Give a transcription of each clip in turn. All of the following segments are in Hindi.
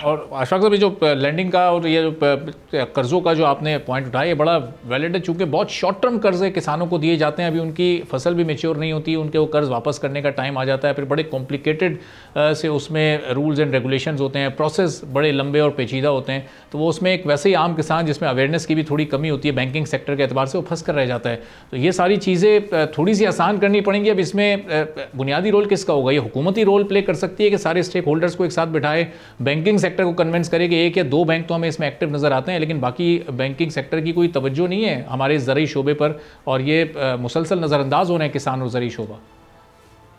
और अशफाक साहब, जो लैंडिंग का और ये जो कर्ज़ों का जो आपने पॉइंट उठाया, ये बड़ा वैलिड है, चूँकि बहुत शॉर्ट टर्म कर्ज़े किसानों को दिए जाते हैं, अभी उनकी फसल भी मेच्योर नहीं होती, उनके वो कर्ज़ वापस करने का टाइम आ जाता है, फिर बड़े कॉम्प्लिकेटेड से उसमें रूल्स एंड रेगुलेशंस होते हैं, प्रोसेस बड़े लंबे और पेचीदा होते हैं, तो वो उसमें एक वैसे ही आम किसान जिसमें अवेयरनेस की भी थोड़ी कमी होती है बैंकिंग सेक्टर के एतबार से, वो फंस कर रह जाता है। तो ये सारी चीज़ें थोड़ी सी आसान करनी पड़ेंगी। अब इसमें बुनियादी रोल किसका होगा? ये हुकूमती रोल प्ले कर सकती है कि सारे स्टेक होल्डर्स को एक साथ बिठाए, बैंकिंग सेक्टर को कन्विंस करे कि एक या दो बैंक तो हमें इसमें एक्टिव नज़र आते हैं, लेकिन बाकी बैंकिंग सेक्टर की कोई तवज्जो नहीं है हमारे ज़रूरी शोबे पर, और ये मुसलसल नज़रअंदाज हो रहे हैं किसान और ज़रूरी शोबा।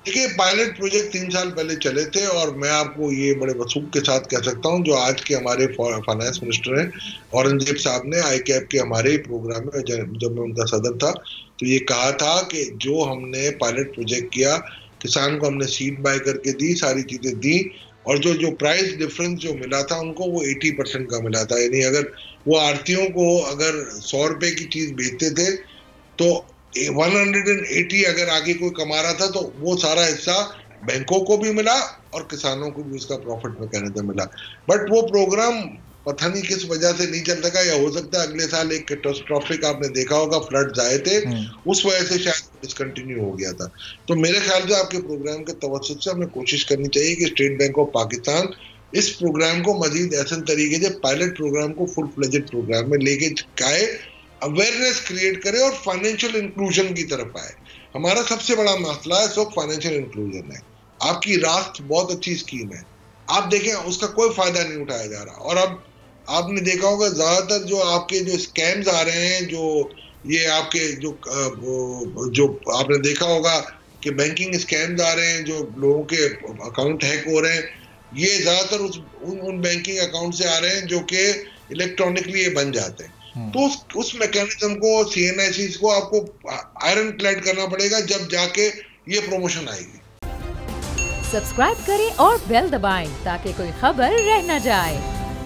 देखिए, पायलट प्रोजेक्ट 3 साल पहले चले थे, और मैं आपको ये बड़े वसूख के साथ कह सकता हूँ, जो आज के हमारे फाइनेंस मिनिस्टर हैं औरंगजेब साहब ने ICAP के हमारे ही प्रोग्राम में, जब मैं उनका सदर था, तो ये कहा था कि जो हमने पायलट प्रोजेक्ट किया, किसान को हमने सीड बाय करके दी, सारी चीजें दी, और जो प्राइस डिफरेंस जो मिला था उनको, वो 80% का मिला था। यानी अगर वो आढ़तियों को अगर 100 रुपए की चीज बेचते थे तो 180 अगर आगे कोई कमा रहा था, तो वो सारा हिस्सा बैंकों को भी मिला और किसानों को भी उसका प्रॉफिट मैकेनिज्म मिला। बट वो प्रोग्राम पता नहीं किस वजह से नहीं चल सका, या हो सकता है अगले साल एक कैटास्ट्रोफिक, आपने देखा होगा, फ्लड्स आए थे, उस वजह से शायद डिसकंटिन्यू हो गया था। तो मेरे ख्याल से आपके प्रोग्राम के तवज्जुह से हमें कोशिश करनी चाहिए कि स्टेट बैंक ऑफ पाकिस्तान इस प्रोग्राम को मजीद ऐसे तरीके से पायलट प्रोग्राम को फुल फ्लेजेड प्रोग्राम में लेके आए, अवेयरनेस क्रिएट करे और फाइनेंशियल इंक्लूजन की तरफ आए। हमारा सबसे बड़ा मसला है सब फाइनेंशियल इंक्लूजन है। आपकी रास्त बहुत अच्छी स्कीम है, आप देखें उसका कोई फायदा नहीं उठाया जा रहा। और अब आपने देखा होगा ज्यादातर जो आपके जो स्कैम्स आ रहे हैं, जो ये आपके जो आपने देखा होगा कि बैंकिंग स्कैम्स आ रहे हैं, जो लोगों के अकाउंट हैक हो रहे हैं, ये ज्यादातर उन बैंकिंग अकाउंट से आ रहे हैं जो कि इलेक्ट्रॉनिकली ये बन जाते हैं। तो उस मैकेनिज्म को, CNICs को आपको आयरन क्लैड करना पड़ेगा, जब जाके ये प्रमोशन आएगी। सब्सक्राइब करें और बेल दबाएं ताकि कोई खबर रह न जाए।